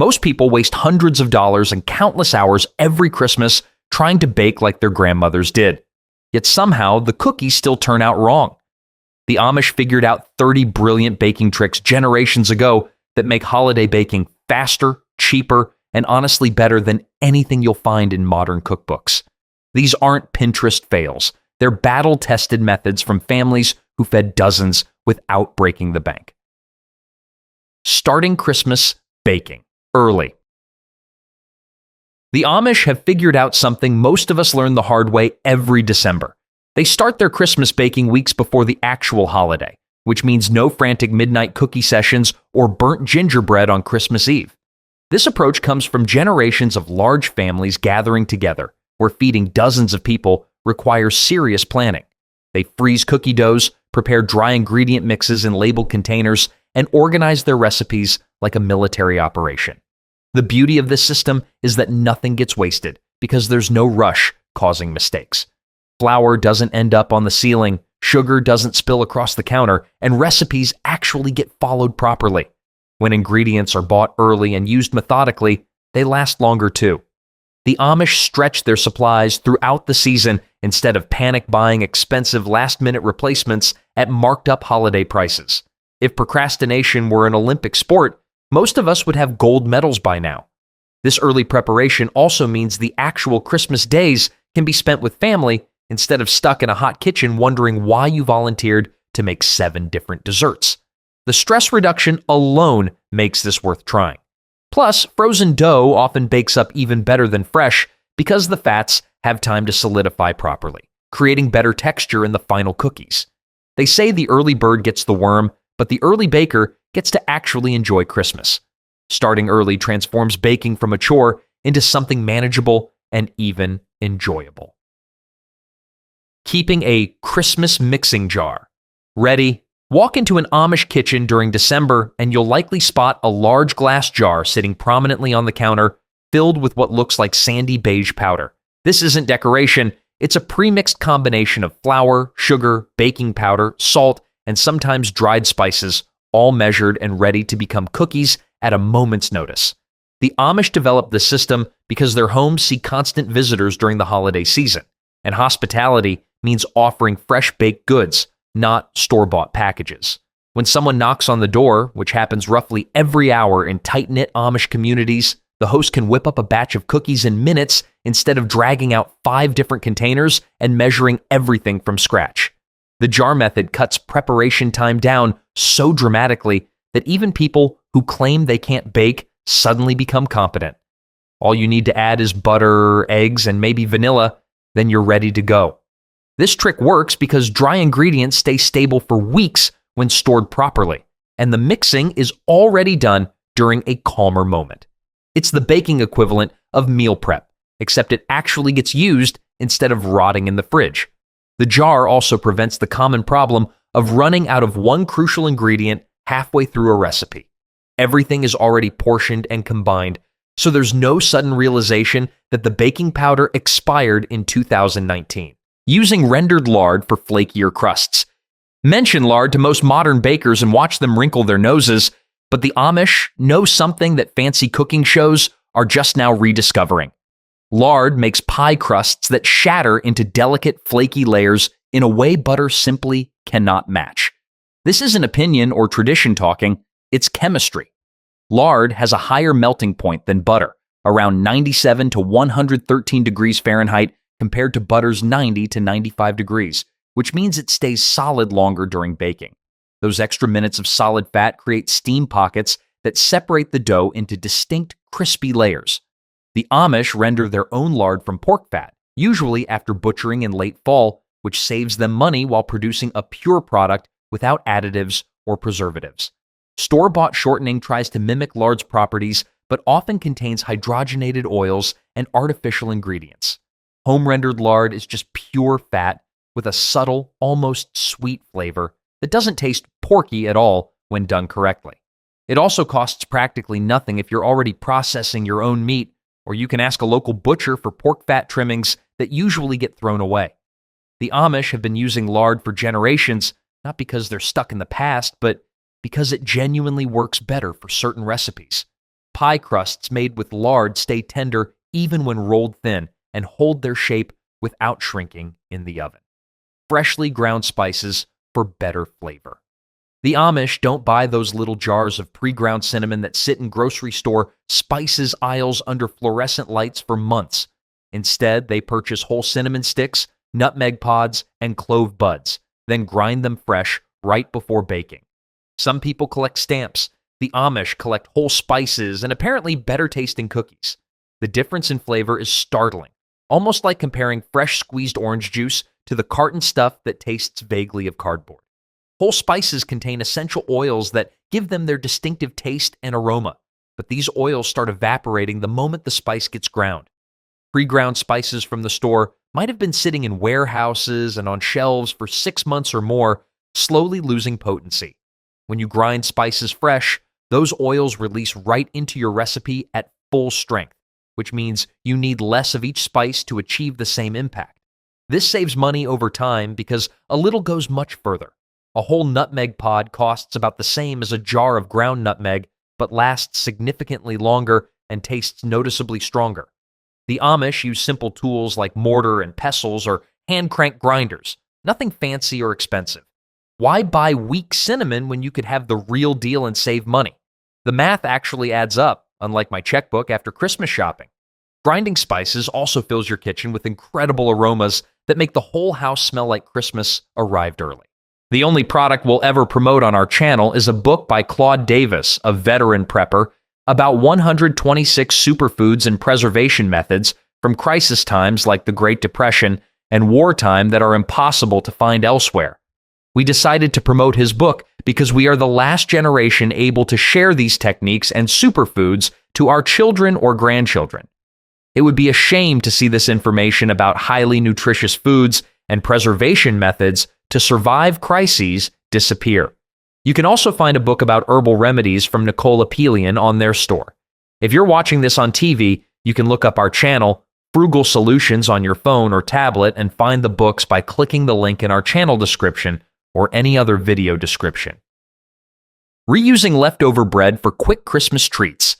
Most people waste hundreds of dollars and countless hours every Christmas trying to bake like their grandmothers did. Yet somehow the cookies still turn out wrong. The Amish figured out 30 brilliant baking tricks generations ago that make holiday baking faster, cheaper, and honestly better than anything you'll find in modern cookbooks. These aren't Pinterest fails. They're battle-tested methods from families who fed dozens without breaking the bank. Starting Christmas baking early. The Amish have figured out something most of us learn the hard way every December. They start their Christmas baking weeks before the actual holiday, which means no frantic midnight cookie sessions or burnt gingerbread on Christmas Eve. This approach comes from generations of large families gathering together, where feeding dozens of people requires serious planning. They freeze cookie doughs, prepare dry ingredient mixes in labeled containers, and organize their recipes like a military operation. The beauty of this system is that nothing gets wasted because there's no rush causing mistakes. Flour doesn't end up on the ceiling, sugar doesn't spill across the counter, and recipes actually get followed properly. When ingredients are bought early and used methodically, they last longer too. The Amish stretch their supplies throughout the season instead of panic buying expensive last-minute replacements at marked-up holiday prices. If procrastination were an Olympic sport, most of us would have gold medals by now. This early preparation also means the actual Christmas days can be spent with family instead of stuck in a hot kitchen wondering why you volunteered to make 7 different desserts. The stress reduction alone makes this worth trying. Plus, frozen dough often bakes up even better than fresh because the fats have time to solidify properly, creating better texture in the final cookies. They say the early bird gets the worm, but the early baker gets to actually enjoy Christmas. Starting early transforms baking from a chore into something manageable and even enjoyable. Keeping a Christmas mixing jar ready. Walk into an Amish kitchen during December and you'll likely spot a large glass jar sitting prominently on the counter filled with what looks like sandy beige powder. This isn't decoration, it's a pre-mixed combination of flour, sugar, baking powder, salt, and sometimes dried spices, all measured and ready to become cookies at a moment's notice. The Amish developed this system because their homes see constant visitors during the holiday season, and hospitality means offering fresh baked goods, not store-bought packages. When someone knocks on the door, which happens roughly every hour in tight-knit Amish communities, the host can whip up a batch of cookies in minutes instead of dragging out 5 different containers and measuring everything from scratch. The jar method cuts preparation time down so dramatically that even people who claim they can't bake suddenly become competent. All you need to add is butter, eggs, and maybe vanilla, then you're ready to go. This trick works because dry ingredients stay stable for weeks when stored properly, and the mixing is already done during a calmer moment. It's the baking equivalent of meal prep, except it actually gets used instead of rotting in the fridge. The jar also prevents the common problem of running out of one crucial ingredient halfway through a recipe. Everything is already portioned and combined, so there's no sudden realization that the baking powder expired in 2019. Using rendered lard for flakier crusts. Mention lard to most modern bakers and watch them wrinkle their noses, but the Amish know something that fancy cooking shows are just now rediscovering. Lard makes pie crusts that shatter into delicate, flaky layers in a way butter simply cannot match. This isn't opinion or tradition talking, it's chemistry. Lard has a higher melting point than butter, around 97 to 113 degrees Fahrenheit, compared to butter's 90 to 95 degrees, which means it stays solid longer during baking. Those extra minutes of solid fat create steam pockets that separate the dough into distinct, crispy layers. The Amish render their own lard from pork fat, usually after butchering in late fall, which saves them money while producing a pure product without additives or preservatives. Store-bought shortening tries to mimic lard's properties, but often contains hydrogenated oils and artificial ingredients. Home-rendered lard is just pure fat with a subtle, almost sweet flavor that doesn't taste porky at all when done correctly. It also costs practically nothing if you're already processing your own meat, or you can ask a local butcher for pork fat trimmings that usually get thrown away. The Amish have been using lard for generations, not because they're stuck in the past, but because it genuinely works better for certain recipes. pie crusts made with lard stay tender even when rolled thin and hold their shape without shrinking in the oven. Freshly ground spices for better flavor. The Amish don't buy those little jars of pre-ground cinnamon that sit in grocery store spices aisles under fluorescent lights for months. Instead, they purchase whole cinnamon sticks, nutmeg pods, and clove buds, then grind them fresh right before baking. Some people collect stamps. The Amish collect whole spices and apparently better-tasting cookies. The difference in flavor is startling, almost like comparing fresh squeezed orange juice to the carton stuff that tastes vaguely of cardboard. Whole spices contain essential oils that give them their distinctive taste and aroma, but these oils start evaporating the moment the spice gets ground. Pre-ground spices from the store might have been sitting in warehouses and on shelves for 6 months or more, slowly losing potency. When you grind spices fresh, those oils release right into your recipe at full strength, which means you need less of each spice to achieve the same impact. This saves money over time because a little goes much further. A whole nutmeg pod costs about the same as a jar of ground nutmeg, but lasts significantly longer and tastes noticeably stronger. The Amish use simple tools like mortar and pestles or hand-crank grinders, nothing fancy or expensive. Why buy weak cinnamon when you could have the real deal and save money? The math actually adds up, unlike my checkbook after Christmas shopping. Grinding spices also fills your kitchen with incredible aromas that make the whole house smell like Christmas arrived early. The only product we'll ever promote on our channel is a book by Claude Davis, a veteran prepper, about 126 superfoods and preservation methods from crisis times like the Great Depression and wartime that are impossible to find elsewhere. We decided to promote his book because we are the last generation able to share these techniques and superfoods to our children or grandchildren. It would be a shame to see this information about highly nutritious foods and preservation methods to survive crises disappear. You can also find a book about herbal remedies from Nicole Apelian on their store. If you're watching this on TV, you can look up our channel, Frugal Solutions, on your phone or tablet and find the books by clicking the link in our channel description or any other video description. Reusing leftover bread for quick Christmas treats.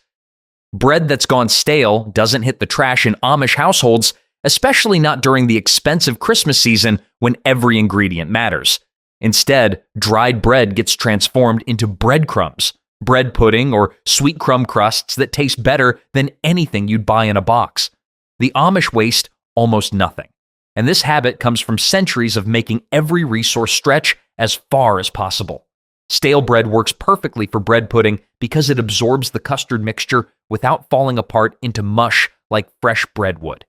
Bread that's gone stale doesn't hit the trash in Amish households, especially not during the expensive Christmas season when every ingredient matters. Instead, dried bread gets transformed into breadcrumbs, bread pudding, or sweet crumb crusts that taste better than anything you'd buy in a box. The Amish waste almost nothing, and this habit comes from centuries of making every resource stretch as far as possible. Stale bread works perfectly for bread pudding because it absorbs the custard mixture without falling apart into mush like fresh bread would.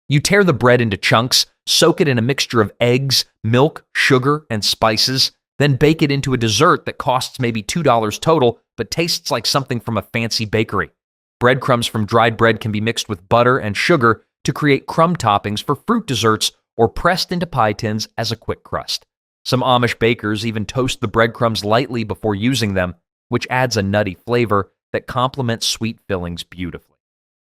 You tear the bread into chunks, soak it in a mixture of eggs, milk, sugar, and spices, then bake it into a dessert that costs maybe $2 total but tastes like something from a fancy bakery. Breadcrumbs from dried bread can be mixed with butter and sugar to create crumb toppings for fruit desserts or pressed into pie tins as a quick crust. Some Amish bakers even toast the breadcrumbs lightly before using them, which adds a nutty flavor that complements sweet fillings beautifully.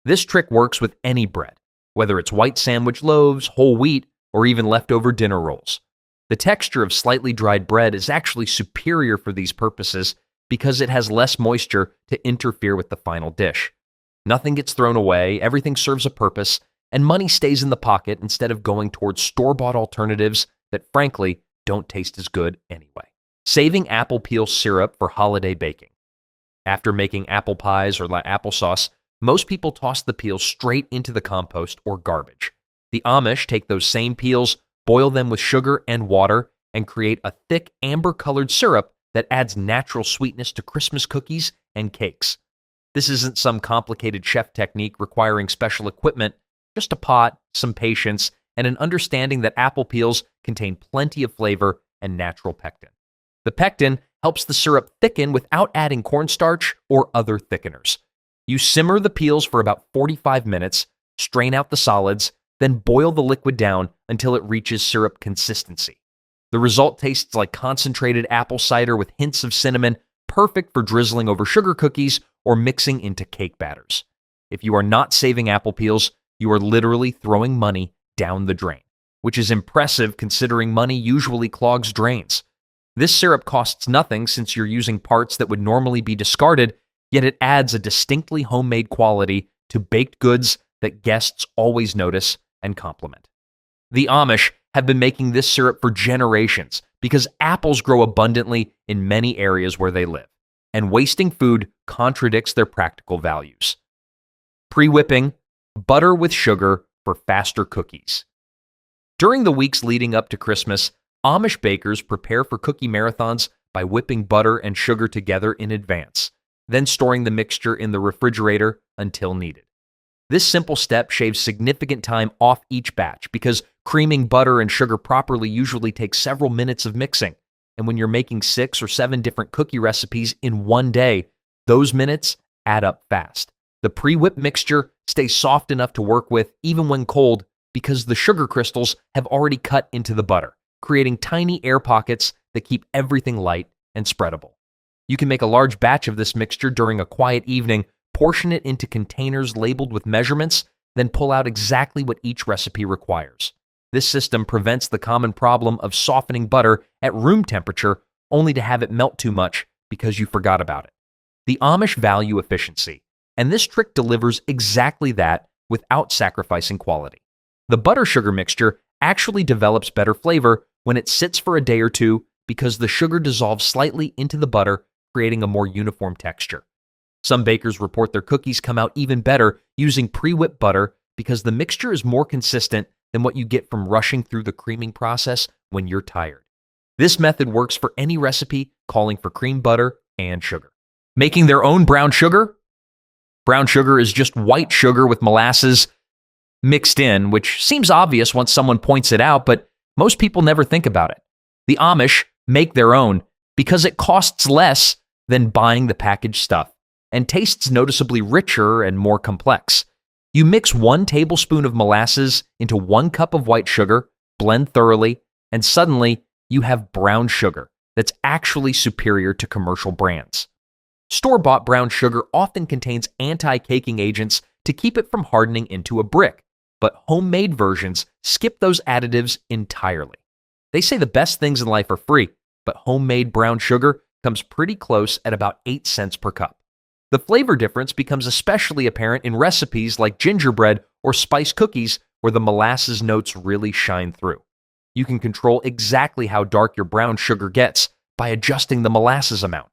This trick works with any bread, whether it's white sandwich loaves, whole wheat, or even leftover dinner rolls. The texture of slightly dried bread is actually superior for these purposes because it has less moisture to interfere with the final dish. Nothing gets thrown away, everything serves a purpose, and money stays in the pocket instead of going towards store-bought alternatives that, frankly, don't taste as good anyway. Saving apple peel syrup for holiday baking. After making apple pies or applesauce, most people toss the peels straight into the compost or garbage. The Amish take those same peels, boil them with sugar and water, and create a thick amber-colored syrup that adds natural sweetness to Christmas cookies and cakes. This isn't some complicated chef technique requiring special equipment, just a pot, some patience, and an understanding that apple peels contain plenty of flavor and natural pectin. The pectin helps the syrup thicken without adding cornstarch or other thickeners. You simmer the peels for about 45 minutes, strain out the solids, then boil the liquid down until it reaches syrup consistency. The result tastes like concentrated apple cider with hints of cinnamon, perfect for drizzling over sugar cookies or mixing into cake batters. If you are not saving apple peels, you are literally throwing money down the drain, which is impressive considering money usually clogs drains. This syrup costs nothing since you're using parts that would normally be discarded, yet it adds a distinctly homemade quality to baked goods that guests always notice and compliment. The Amish have been making this syrup for generations because apples grow abundantly in many areas where they live, and wasting food contradicts their practical values. Pre-whipping butter with sugar for faster cookies. During the weeks leading up to Christmas, Amish bakers prepare for cookie marathons by whipping butter and sugar together in advance, then storing the mixture in the refrigerator until needed. This simple step shaves significant time off each batch because creaming butter and sugar properly usually takes several minutes of mixing, and when you're making 6 or 7 different cookie recipes in one day, those minutes add up fast. The pre-whipped mixture stays soft enough to work with even when cold because the sugar crystals have already cut into the butter, creating tiny air pockets that keep everything light and spreadable. You can make a large batch of this mixture during a quiet evening, portion it into containers labeled with measurements, then pull out exactly what each recipe requires. This system prevents the common problem of softening butter at room temperature only to have it melt too much because you forgot about it. The Amish value efficiency, and this trick delivers exactly that without sacrificing quality. The butter-sugar mixture actually develops better flavor when it sits for a day or two because the sugar dissolves slightly into the butter, creating a more uniform texture. Some bakers report their cookies come out even better using pre-whipped butter because the mixture is more consistent than what you get from rushing through the creaming process when you're tired. This method works for any recipe calling for cream butter and sugar. Making their own brown sugar? Brown sugar is just white sugar with molasses mixed in, which seems obvious once someone points it out, but most people never think about it. The Amish make their own because it costs less than buying the packaged stuff and tastes noticeably richer and more complex. You mix 1 tablespoon of molasses into 1 cup of white sugar, blend thoroughly, and suddenly you have brown sugar that's actually superior to commercial brands. Store-bought brown sugar often contains anti-caking agents to keep it from hardening into a brick, but homemade versions skip those additives entirely. They say the best things in life are free, but homemade brown sugar comes pretty close at about 8 cents per cup. The flavor difference becomes especially apparent in recipes like gingerbread or spice cookies where the molasses notes really shine through. You can control exactly how dark your brown sugar gets by adjusting the molasses amount.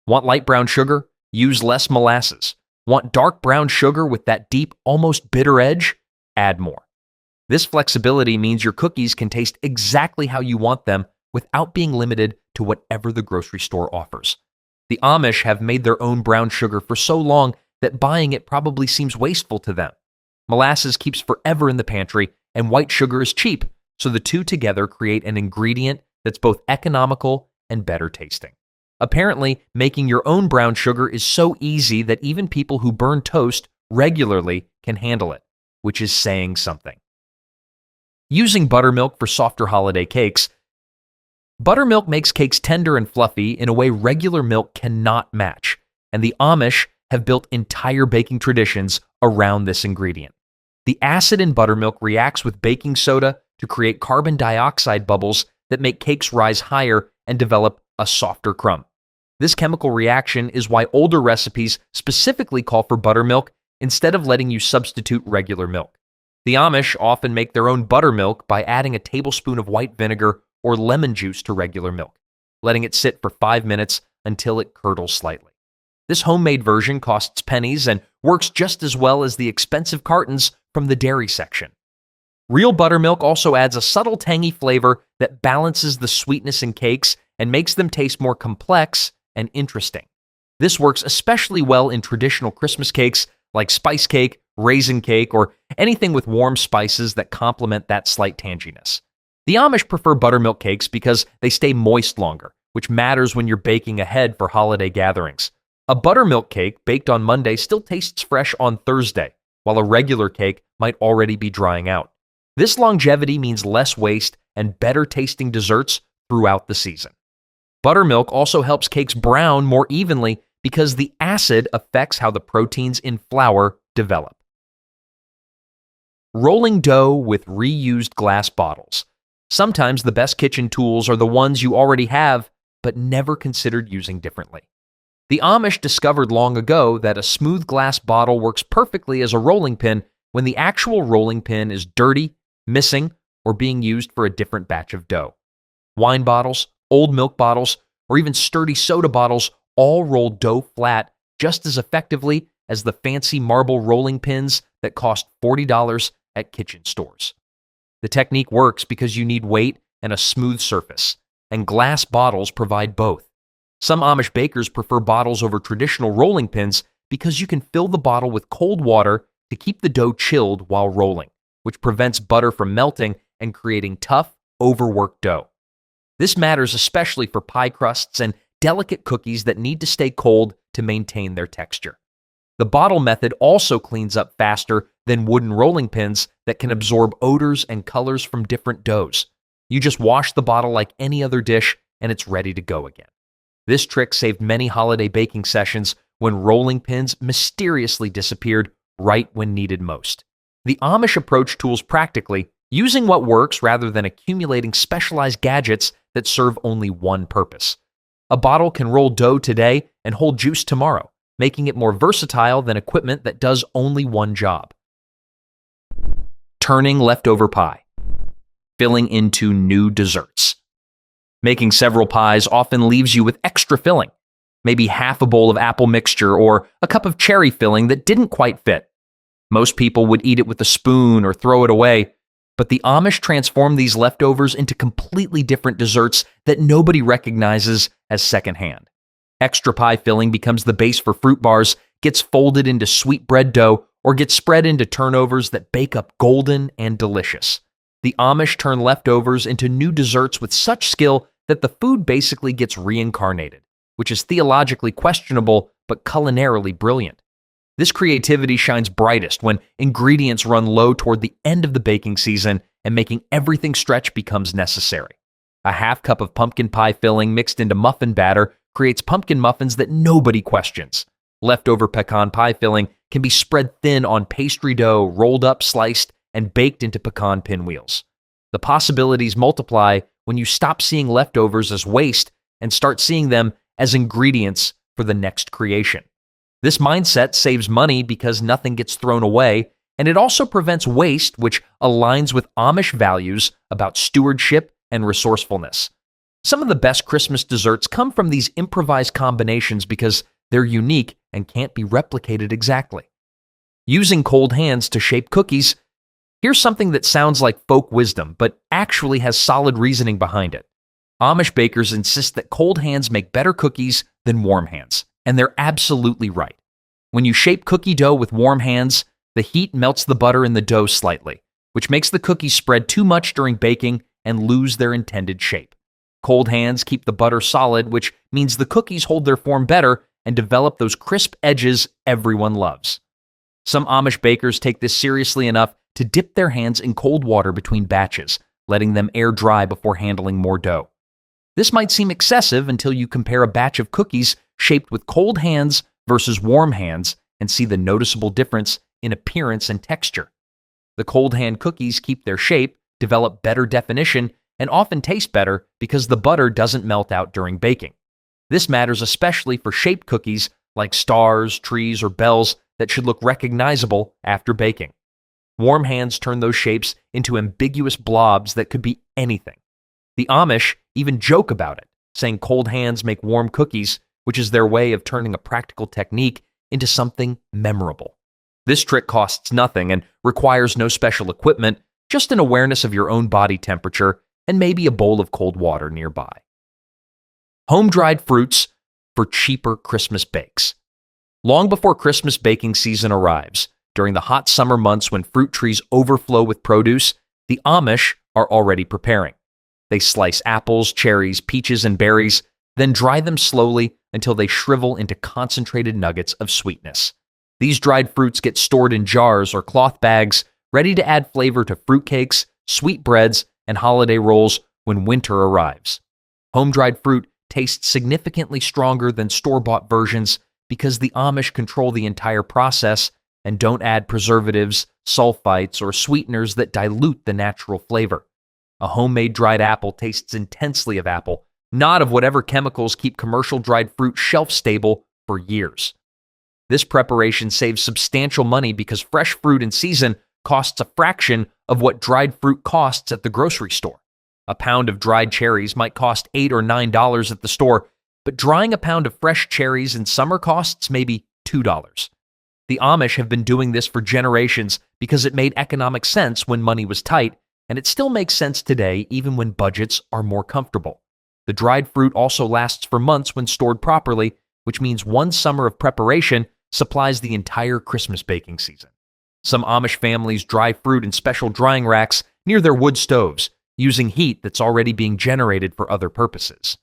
Want light brown sugar? Use less molasses. Want dark brown sugar with that deep, almost bitter edge? Add more. This flexibility means your cookies can taste exactly how you want them without being limited to whatever the grocery store offers. The Amish have made their own brown sugar for so long that buying it probably seems wasteful to them. Molasses keeps forever in the pantry, and white sugar is cheap, so the two together create an ingredient that's both economical and better tasting. Apparently, making your own brown sugar is so easy that even people who burn toast regularly can handle it, which is saying something. Using buttermilk for softer holiday cakes. Buttermilk makes cakes tender and fluffy in a way regular milk cannot match, and the Amish have built entire baking traditions around this ingredient. The acid in buttermilk reacts with baking soda to create carbon dioxide bubbles that make cakes rise higher and develop a softer crumb. This chemical reaction is why older recipes specifically call for buttermilk instead of letting you substitute regular milk. The Amish often make their own buttermilk by adding a tablespoon of white vinegar or lemon juice to regular milk, letting it sit for 5 minutes until it curdles slightly. This homemade version costs pennies and works just as well as the expensive cartons from the dairy section. Real buttermilk also adds a subtle tangy flavor that balances the sweetness in cakes and makes them taste more complex and interesting. This works especially well in traditional Christmas cakes like spice cake, raisin cake, or anything with warm spices that complement that slight tanginess. The Amish prefer buttermilk cakes because they stay moist longer, which matters when you're baking ahead for holiday gatherings. A buttermilk cake baked on Monday still tastes fresh on Thursday, while a regular cake might already be drying out. This longevity means less waste and better tasting desserts throughout the season. Buttermilk also helps cakes brown more evenly because the acid affects how the proteins in flour develop. Rolling dough with reused glass bottles. Sometimes the best kitchen tools are the ones you already have, but never considered using differently. The Amish discovered long ago that a smooth glass bottle works perfectly as a rolling pin when the actual rolling pin is dirty, missing, or being used for a different batch of dough. Wine bottles, old milk bottles, or even sturdy soda bottles all roll dough flat just as effectively as the fancy marble rolling pins that cost $40 at kitchen stores. The technique works because you need weight and a smooth surface, and glass bottles provide both. Some Amish bakers prefer bottles over traditional rolling pins because you can fill the bottle with cold water to keep the dough chilled while rolling, which prevents butter from melting and creating tough, overworked dough. This matters especially for pie crusts and delicate cookies that need to stay cold to maintain their texture. The bottle method also cleans up faster than wooden rolling pins that can absorb odors and colors from different doughs. You just wash the bottle like any other dish and it's ready to go again. This trick saved many holiday baking sessions when rolling pins mysteriously disappeared right when needed most. The Amish approach tools practically, using what works rather than accumulating specialized gadgets that serve only one purpose. A bottle can roll dough today and hold juice tomorrow, making it more versatile than equipment that does only one job. Turning leftover pie. Filling into new desserts. Making several pies often leaves you with extra filling, maybe half a bowl of apple mixture or a cup of cherry filling that didn't quite fit. Most people would eat it with a spoon or throw it away, but the Amish transform these leftovers into completely different desserts that nobody recognizes as secondhand. Extra pie filling becomes the base for fruit bars, gets folded into sweet bread dough, or gets spread into turnovers that bake up golden and delicious. The Amish turn leftovers into new desserts with such skill that the food basically gets reincarnated, which is theologically questionable but culinarily brilliant. This creativity shines brightest when ingredients run low toward the end of the baking season and making everything stretch becomes necessary. A half cup of pumpkin pie filling mixed into muffin batter creates pumpkin muffins that nobody questions. Leftover pecan pie filling can be spread thin on pastry dough, rolled up, sliced, and baked into pecan pinwheels. The possibilities multiply when you stop seeing leftovers as waste and start seeing them as ingredients for the next creation. This mindset saves money because nothing gets thrown away, and it also prevents waste, which aligns with Amish values about stewardship and resourcefulness. Some of the best Christmas desserts come from these improvised combinations because they're unique and can't be replicated exactly. Using cold hands to shape cookies, here's something that sounds like folk wisdom, but actually has solid reasoning behind it. Amish bakers insist that cold hands make better cookies than warm hands, and they're absolutely right. When you shape cookie dough with warm hands, the heat melts the butter in the dough slightly, which makes the cookies spread too much during baking and lose their intended shape. Cold hands keep the butter solid, which means the cookies hold their form better and develop those crisp edges everyone loves. Some Amish bakers take this seriously enough to dip their hands in cold water between batches, letting them air dry before handling more dough. This might seem excessive until you compare a batch of cookies shaped with cold hands versus warm hands and see the noticeable difference in appearance and texture. The cold hand cookies keep their shape, develop better definition, and often taste better because the butter doesn't melt out during baking. This matters especially for shaped cookies like stars, trees, or bells that should look recognizable after baking. Warm hands turn those shapes into ambiguous blobs that could be anything. The Amish even joke about it, saying cold hands make warm cookies, which is their way of turning a practical technique into something memorable. This trick costs nothing and requires no special equipment, just an awareness of your own body temperature and maybe a bowl of cold water nearby. Home-dried fruits for cheaper Christmas bakes. Long before Christmas baking season arrives, during the hot summer months when fruit trees overflow with produce, the Amish are already preparing. They slice apples, cherries, peaches, and berries, then dry them slowly until they shrivel into concentrated nuggets of sweetness. These dried fruits get stored in jars or cloth bags, ready to add flavor to fruitcakes, sweetbreads, and holiday rolls when winter arrives. Home-dried fruit tastes significantly stronger than store-bought versions because the Amish control the entire process and don't add preservatives, sulfites, or sweeteners that dilute the natural flavor. A homemade dried apple tastes intensely of apple, not of whatever chemicals keep commercial dried fruit shelf-stable for years. This preparation saves substantial money because fresh fruit in season costs a fraction of what dried fruit costs at the grocery store. A pound of dried cherries might cost $8 or $9 at the store, but drying a pound of fresh cherries in summer costs maybe $2. The Amish have been doing this for generations because it made economic sense when money was tight, and it still makes sense today even when budgets are more comfortable. The dried fruit also lasts for months when stored properly, which means one summer of preparation supplies the entire Christmas baking season. Some Amish families dry fruit in special drying racks near their wood stoves, using heat that's already being generated for other purposes.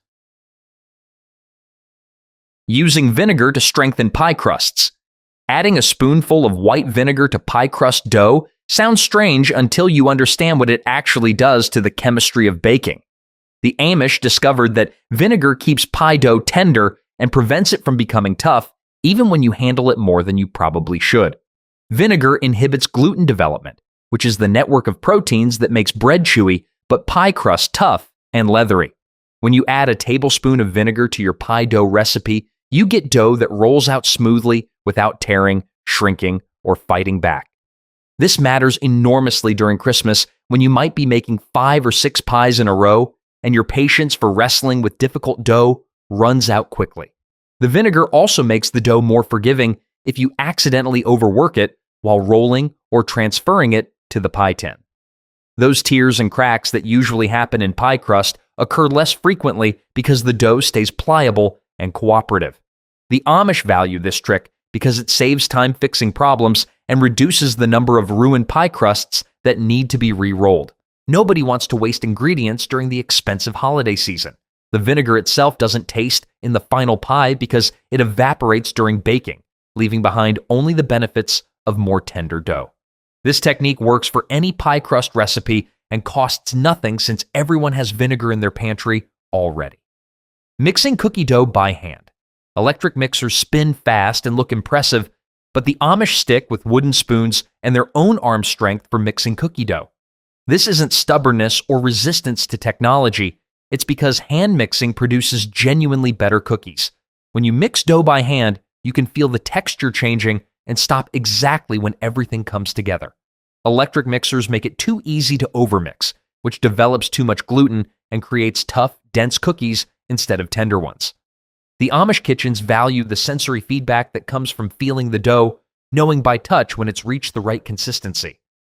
Using vinegar to strengthen pie crusts. Adding a spoonful of white vinegar to pie crust dough sounds strange until you understand what it actually does to the chemistry of baking. The Amish discovered that vinegar keeps pie dough tender and prevents it from becoming tough, even when you handle it more than you probably should. Vinegar inhibits gluten development, which is the network of proteins that makes bread chewy, but pie crust tough and leathery. When you add a tablespoon of vinegar to your pie dough recipe, you get dough that rolls out smoothly without tearing, shrinking, or fighting back. This matters enormously during Christmas when you might be making 5 or 6 pies in a row and your patience for wrestling with difficult dough runs out quickly. The vinegar also makes the dough more forgiving if you accidentally overwork it while rolling or transferring it to the pie tin. Those tears and cracks that usually happen in pie crust occur less frequently because the dough stays pliable and cooperative. The Amish value this trick because it saves time fixing problems and reduces the number of ruined pie crusts that need to be re-rolled. Nobody wants to waste ingredients during the expensive holiday season. The vinegar itself doesn't taste in the final pie because it evaporates during baking, leaving behind only the benefits of more tender dough. This technique works for any pie crust recipe and costs nothing since everyone has vinegar in their pantry already. Mixing cookie dough by hand. Electric mixers spin fast and look impressive, but the Amish stick with wooden spoons and their own arm strength for mixing cookie dough. This isn't stubbornness or resistance to technology. It's because hand mixing produces genuinely better cookies. When you mix dough by hand, you can feel the texture changing and stop exactly when everything comes together. Electric mixers make it too easy to overmix, which develops too much gluten and creates tough, dense cookies instead of tender ones. The Amish kitchens value the sensory feedback that comes from feeling the dough, knowing by touch when it's reached the right consistency.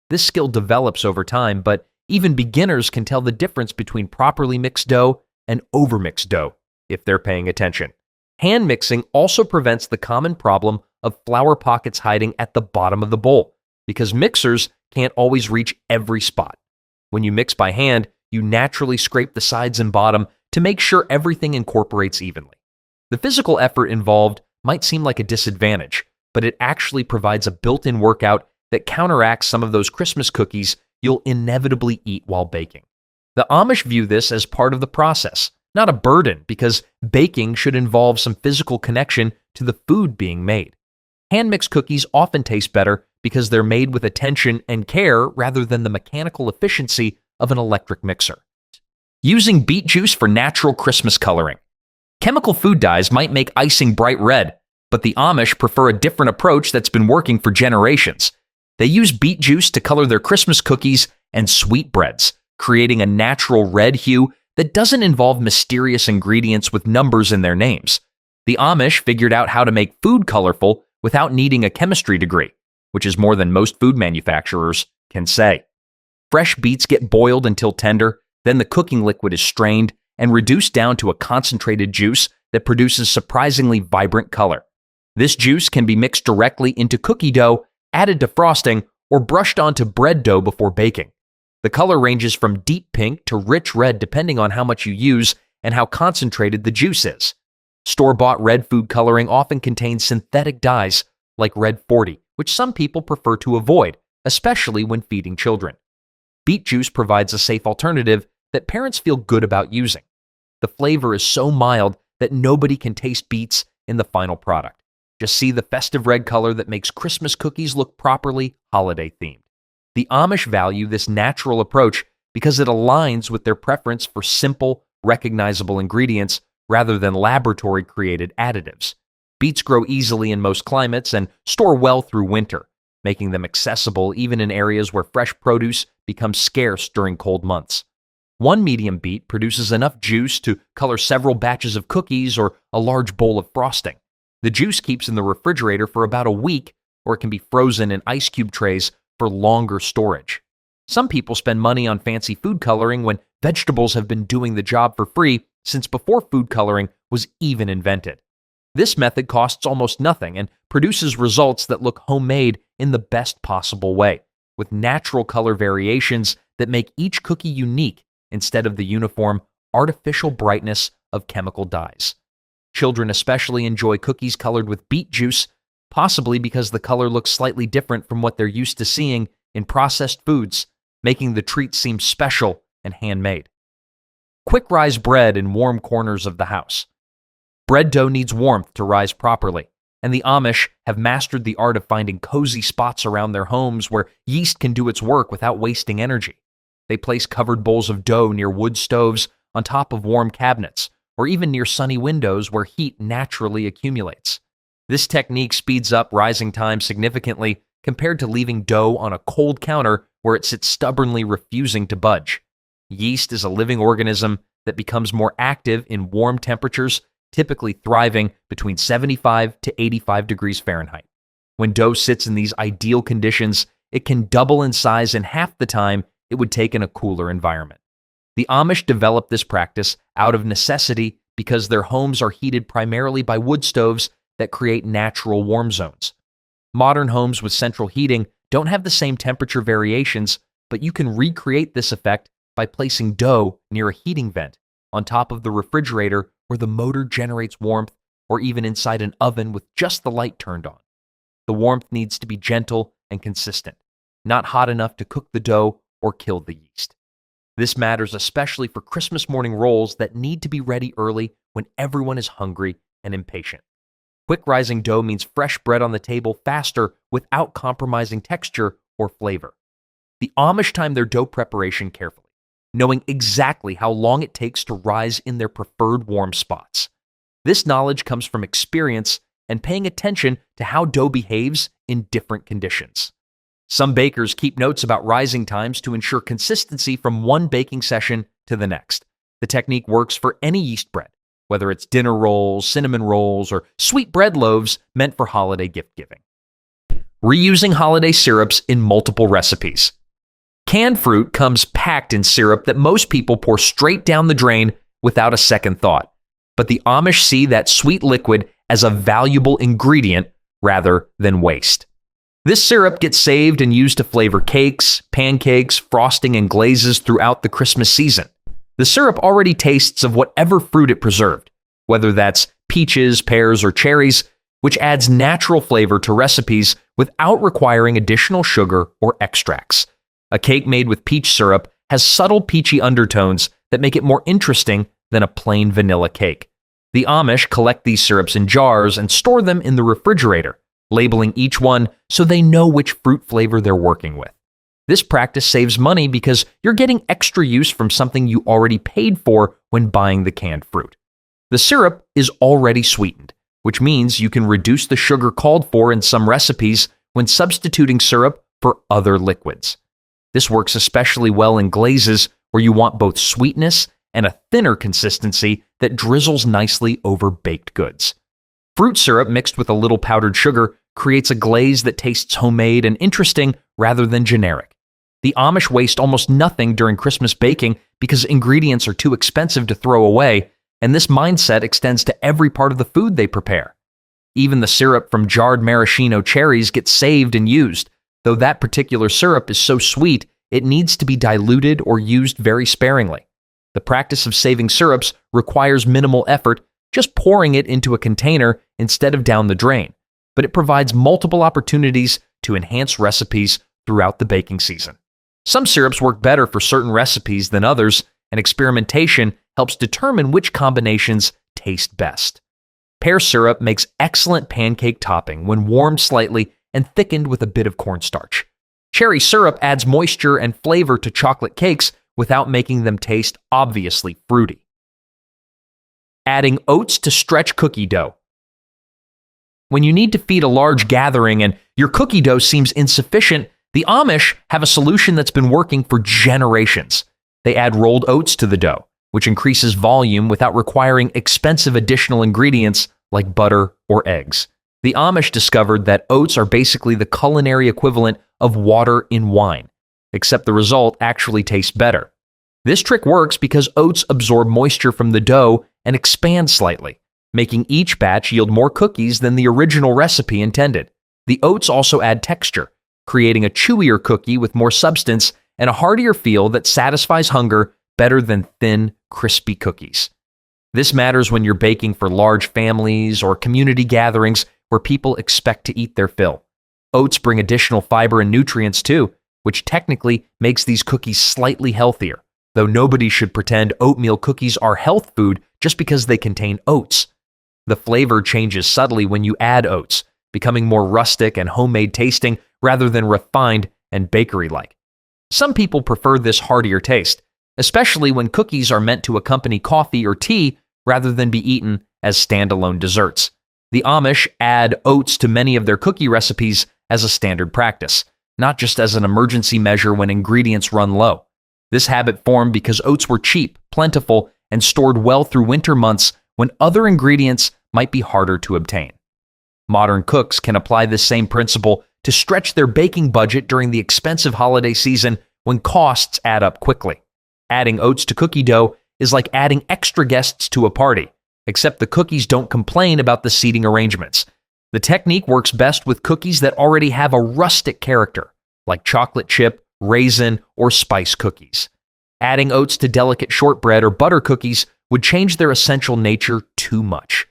This skill develops over time, but even beginners can tell the difference between properly mixed dough and overmixed dough if they're paying attention. Hand mixing also prevents the common problem of flour pockets hiding at the bottom of the bowl, because mixers can't always reach every spot. When you mix by hand, you naturally scrape the sides and bottom to make sure everything incorporates evenly. The physical effort involved might seem like a disadvantage, but it actually provides a built-in workout that counteracts some of those Christmas cookies you'll inevitably eat while baking. The Amish view this as part of the process, not a burden, because baking should involve some physical connection to the food being made. Hand-mixed cookies often taste better because they're made with attention and care rather than the mechanical efficiency of an electric mixer. Using beet juice for natural Christmas coloring. Chemical food dyes might make icing bright red, but the Amish prefer a different approach that's been working for generations. They use beet juice to color their Christmas cookies and sweetbreads, creating a natural red hue that doesn't involve mysterious ingredients with numbers in their names. The Amish figured out how to make food colorful without needing a chemistry degree, which is more than most food manufacturers can say. Fresh beets get boiled until tender, then the cooking liquid is strained and reduced down to a concentrated juice that produces surprisingly vibrant color. This juice can be mixed directly into cookie dough, added to frosting, or brushed onto bread dough before baking. The color ranges from deep pink to rich red depending on how much you use and how concentrated the juice is. Store-bought red food coloring often contains synthetic dyes like Red 40, which some people prefer to avoid, especially when feeding children. Beet juice provides a safe alternative that parents feel good about using. The flavor is so mild that nobody can taste beets in the final product. Just see the festive red color that makes Christmas cookies look properly holiday-themed. The Amish value this natural approach because it aligns with their preference for simple, recognizable ingredients rather than laboratory-created additives. Beets grow easily in most climates and store well through winter, making them accessible even in areas where fresh produce becomes scarce during cold months. One medium beet produces enough juice to color several batches of cookies or a large bowl of frosting. The juice keeps in the refrigerator for about a week, or it can be frozen in ice cube trays for longer storage. Some people spend money on fancy food coloring when vegetables have been doing the job for free since before food coloring was even invented. This method costs almost nothing and produces results that look homemade in the best possible way, with natural color variations that make each cookie unique instead of the uniform, artificial brightness of chemical dyes. Children especially enjoy cookies colored with beet juice, possibly because the color looks slightly different from what they're used to seeing in processed foods, making the treat seem special and handmade. Quick rise bread in warm corners of the house. Bread dough needs warmth to rise properly, and the Amish have mastered the art of finding cozy spots around their homes where yeast can do its work without wasting energy. They place covered bowls of dough near wood stoves on top of warm cabinets, or even near sunny windows where heat naturally accumulates. This technique speeds up rising time significantly compared to leaving dough on a cold counter where it sits stubbornly refusing to budge. Yeast is a living organism that becomes more active in warm temperatures, typically thriving between 75 to 85 degrees Fahrenheit. When dough sits in these ideal conditions, it can double in size in half the time it would take in a cooler environment. The Amish developed this practice out of necessity because their homes are heated primarily by wood stoves that create natural warm zones. Modern homes with central heating don't have the same temperature variations, but you can recreate this effect by placing dough near a heating vent, on top of the refrigerator where the motor generates warmth, or even inside an oven with just the light turned on. The warmth needs to be gentle and consistent, not hot enough to cook the dough or kill the yeast. This matters especially for Christmas morning rolls that need to be ready early when everyone is hungry and impatient. Quick rising dough means fresh bread on the table faster without compromising texture or flavor. The Amish time their dough preparation carefully, knowing exactly how long it takes to rise in their preferred warm spots. This knowledge comes from experience and paying attention to how dough behaves in different conditions. Some bakers keep notes about rising times to ensure consistency from one baking session to the next. The technique works for any yeast bread, whether it's dinner rolls, cinnamon rolls, or sweet bread loaves meant for holiday gift giving. Reusing holiday syrups in multiple recipes. Canned fruit comes packed in syrup that most people pour straight down the drain without a second thought. But the Amish see that sweet liquid as a valuable ingredient rather than waste. This syrup gets saved and used to flavor cakes, pancakes, frosting, and glazes throughout the Christmas season. The syrup already tastes of whatever fruit it preserved, whether that's peaches, pears, or cherries, which adds natural flavor to recipes without requiring additional sugar or extracts. A cake made with peach syrup has subtle peachy undertones that make it more interesting than a plain vanilla cake. The Amish collect these syrups in jars and store them in the refrigerator, labeling each one so they know which fruit flavor they're working with. This practice saves money because you're getting extra use from something you already paid for when buying the canned fruit. The syrup is already sweetened, which means you can reduce the sugar called for in some recipes when substituting syrup for other liquids. This works especially well in glazes where you want both sweetness and a thinner consistency that drizzles nicely over baked goods. Fruit syrup mixed with a little powdered sugar creates a glaze that tastes homemade and interesting rather than generic. The Amish waste almost nothing during Christmas baking because ingredients are too expensive to throw away, and this mindset extends to every part of the food they prepare. Even the syrup from jarred maraschino cherries gets saved and used, though that particular syrup is so sweet it needs to be diluted or used very sparingly. The practice of saving syrups requires minimal effort, just pouring it into a container instead of down the drain, but it provides multiple opportunities to enhance recipes throughout the baking season. Some syrups work better for certain recipes than others, and experimentation helps determine which combinations taste best. Pear syrup makes excellent pancake topping when warmed slightly and thickened with a bit of cornstarch. Cherry syrup adds moisture and flavor to chocolate cakes without making them taste obviously fruity. Adding oats to stretch cookie dough. When you need to feed a large gathering and your cookie dough seems insufficient, the Amish have a solution that's been working for generations. They add rolled oats to the dough, which increases volume without requiring expensive additional ingredients like butter or eggs. The Amish discovered that oats are basically the culinary equivalent of water in wine, except the result actually tastes better. This trick works because oats absorb moisture from the dough and expand slightly, making each batch yield more cookies than the original recipe intended. The oats also add texture, creating a chewier cookie with more substance and a heartier feel that satisfies hunger better than thin, crispy cookies. This matters when you're baking for large families or community gatherings where people expect to eat their fill. Oats bring additional fiber and nutrients too, which technically makes these cookies slightly healthier, though nobody should pretend oatmeal cookies are health food just because they contain oats. The flavor changes subtly when you add oats, becoming more rustic and homemade tasting rather than refined and bakery-like. Some people prefer this heartier taste, especially when cookies are meant to accompany coffee or tea rather than be eaten as standalone desserts. The Amish add oats to many of their cookie recipes as a standard practice, not just as an emergency measure when ingredients run low. This habit formed because oats were cheap, plentiful, and stored well through winter months when other ingredients might be harder to obtain. Modern cooks can apply this same principle to stretch their baking budget during the expensive holiday season when costs add up quickly. Adding oats to cookie dough is like adding extra guests to a party, except the cookies don't complain about the seating arrangements. The technique works best with cookies that already have a rustic character, like chocolate chip, raisin, or spice cookies. Adding oats to delicate shortbread or butter cookies would change their essential nature too much.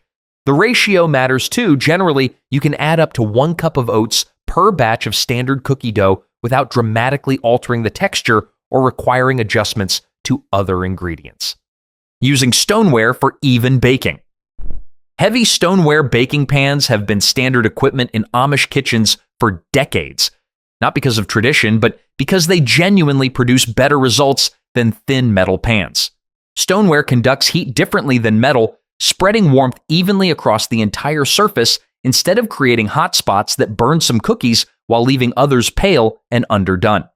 The ratio matters too. Generally, you can add up to 1 cup of oats per batch of standard cookie dough without dramatically altering the texture or requiring adjustments to other ingredients. Using stoneware for even baking. Heavy stoneware baking pans have been standard equipment in Amish kitchens for decades, not because of tradition, but because they genuinely produce better results than thin metal pans. Stoneware conducts heat differently than metal, spreading warmth evenly across the entire surface instead of creating hot spots that burn some cookies while leaving others pale and underdone.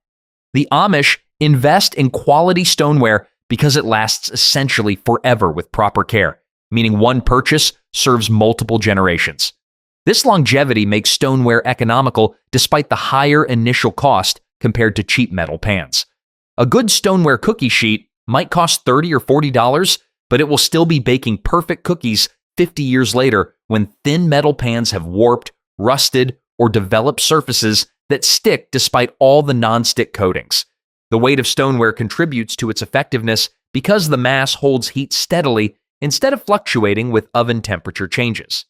The Amish invest in quality stoneware because it lasts essentially forever with proper care, meaning one purchase serves multiple generations. This longevity makes stoneware economical despite the higher initial cost compared to cheap metal pans. A good stoneware cookie sheet might cost $30 or $40, but it will still be baking perfect cookies 50 years later when thin metal pans have warped, rusted, or developed surfaces that stick despite all the non-stick coatings. The weight of stoneware contributes to its effectiveness because the mass holds heat steadily instead of fluctuating with oven temperature changes.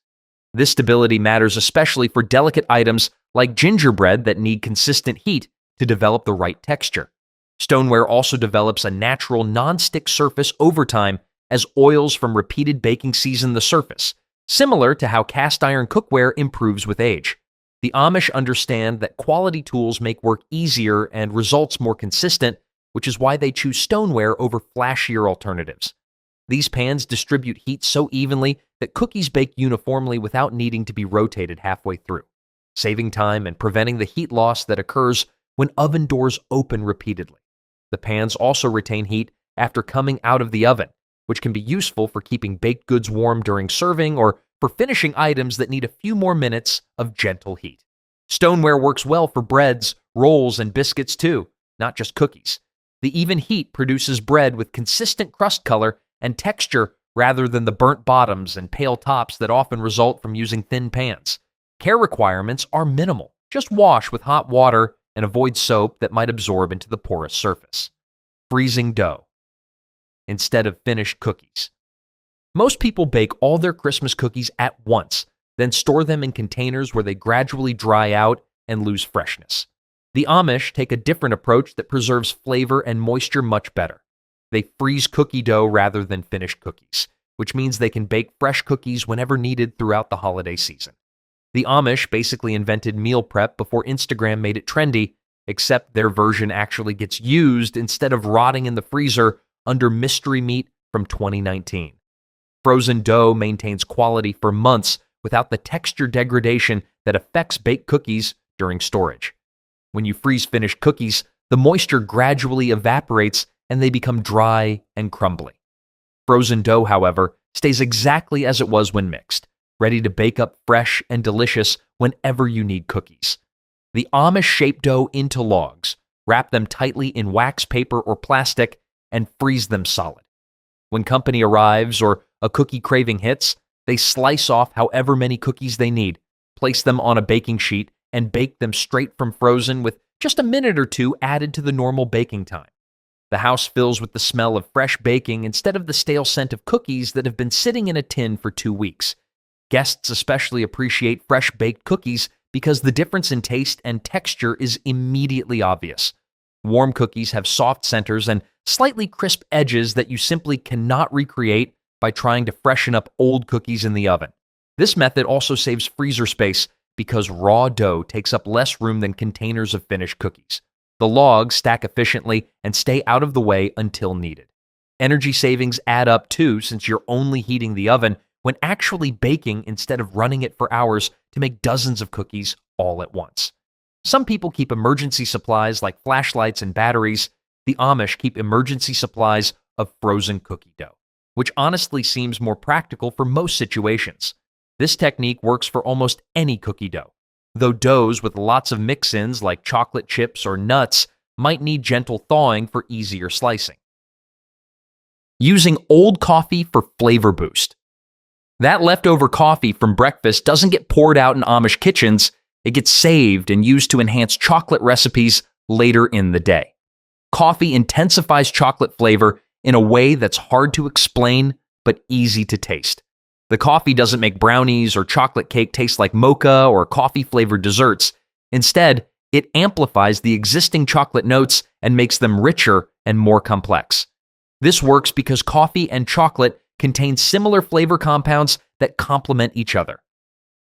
This stability matters especially for delicate items like gingerbread that need consistent heat to develop the right texture. Stoneware also develops a natural non-stick surface over time as oils from repeated baking season the surface, similar to how cast iron cookware improves with age. The Amish understand that quality tools make work easier and results more consistent, which is why they choose stoneware over flashier alternatives. These pans distribute heat so evenly that cookies bake uniformly without needing to be rotated halfway through, saving time and preventing the heat loss that occurs when oven doors open repeatedly. The pans also retain heat after coming out of the oven, which can be useful for keeping baked goods warm during serving or for finishing items that need a few more minutes of gentle heat. Stoneware works well for breads, rolls, and biscuits too, not just cookies. The even heat produces bread with consistent crust color and texture rather than the burnt bottoms and pale tops that often result from using thin pans. Care requirements are minimal. Just wash with hot water and avoid soap that might absorb into the porous surface. Freezing dough instead of finished cookies. Most people bake all their Christmas cookies at once, then store them in containers where they gradually dry out and lose freshness. The Amish take a different approach that preserves flavor and moisture much better. They freeze cookie dough rather than finished cookies, which means they can bake fresh cookies whenever needed throughout the holiday season. The Amish basically invented meal prep before Instagram made it trendy, except their version actually gets used instead of rotting in the freezer under mystery meat from 2019. Frozen dough maintains quality for months without the texture degradation that affects baked cookies during storage. When you freeze finished cookies, the moisture gradually evaporates and they become dry and crumbly. Frozen dough, however, stays exactly as it was when mixed, ready to bake up fresh and delicious whenever you need cookies. The Amish shape dough into logs, wrap them tightly in wax paper or plastic, and freeze them solid. When company arrives or a cookie craving hits, they slice off however many cookies they need, place them on a baking sheet, and bake them straight from frozen with just a minute or two added to the normal baking time. The house fills with the smell of fresh baking instead of the stale scent of cookies that have been sitting in a tin for 2 weeks. Guests especially appreciate fresh baked cookies because the difference in taste and texture is immediately obvious. Warm cookies have soft centers and slightly crisp edges that you simply cannot recreate by trying to freshen up old cookies in the oven. This method also saves freezer space because raw dough takes up less room than containers of finished cookies. The logs stack efficiently and stay out of the way until needed. Energy savings add up too, since you're only heating the oven when actually baking instead of running it for hours to make dozens of cookies all at once. Some people keep emergency supplies like flashlights and batteries. The Amish keep emergency supplies of frozen cookie dough, which honestly seems more practical for most situations. This technique works for almost any cookie dough, though doughs with lots of mix-ins like chocolate chips or nuts might need gentle thawing for easier slicing. Using old coffee for flavor boost. That leftover coffee from breakfast doesn't get poured out in Amish kitchens, it gets saved and used to enhance chocolate recipes later in the day. Coffee intensifies chocolate flavor in a way that's hard to explain but easy to taste. The coffee doesn't make brownies or chocolate cake taste like mocha or coffee-flavored desserts. Instead, it amplifies the existing chocolate notes and makes them richer and more complex. This works because coffee and chocolate contain similar flavor compounds that complement each other.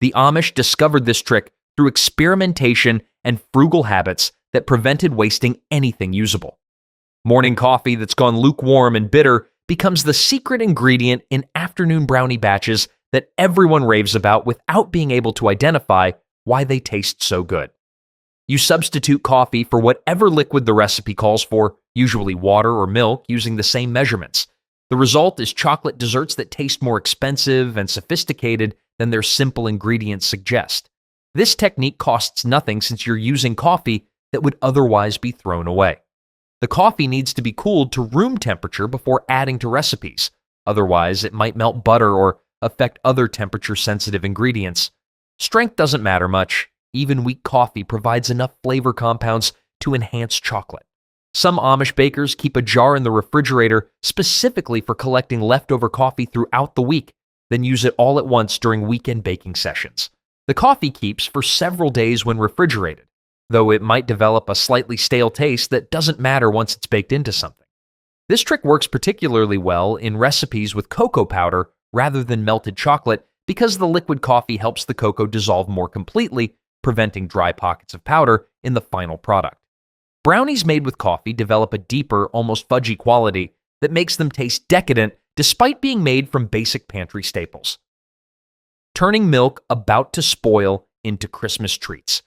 The Amish discovered this trick through experimentation and frugal habits that prevented wasting anything usable. Morning coffee that's gone lukewarm and bitter becomes the secret ingredient in afternoon brownie batches that everyone raves about without being able to identify why they taste so good. You substitute coffee for whatever liquid the recipe calls for, usually water or milk, using the same measurements. The result is chocolate desserts that taste more expensive and sophisticated than their simple ingredients suggest. This technique costs nothing since you're using coffee that would otherwise be thrown away. The coffee needs to be cooled to room temperature before adding to recipes. Otherwise, it might melt butter or affect other temperature-sensitive ingredients. Strength doesn't matter much. Even weak coffee provides enough flavor compounds to enhance chocolate. Some Amish bakers keep a jar in the refrigerator specifically for collecting leftover coffee throughout the week, then use it all at once during weekend baking sessions. The coffee keeps for several days when refrigerated, though it might develop a slightly stale taste that doesn't matter once it's baked into something. This trick works particularly well in recipes with cocoa powder rather than melted chocolate because the liquid coffee helps the cocoa dissolve more completely, preventing dry pockets of powder in the final product. Brownies made with coffee develop a deeper, almost fudgy quality that makes them taste decadent despite being made from basic pantry staples. Turning milk about to spoil into Christmas treats.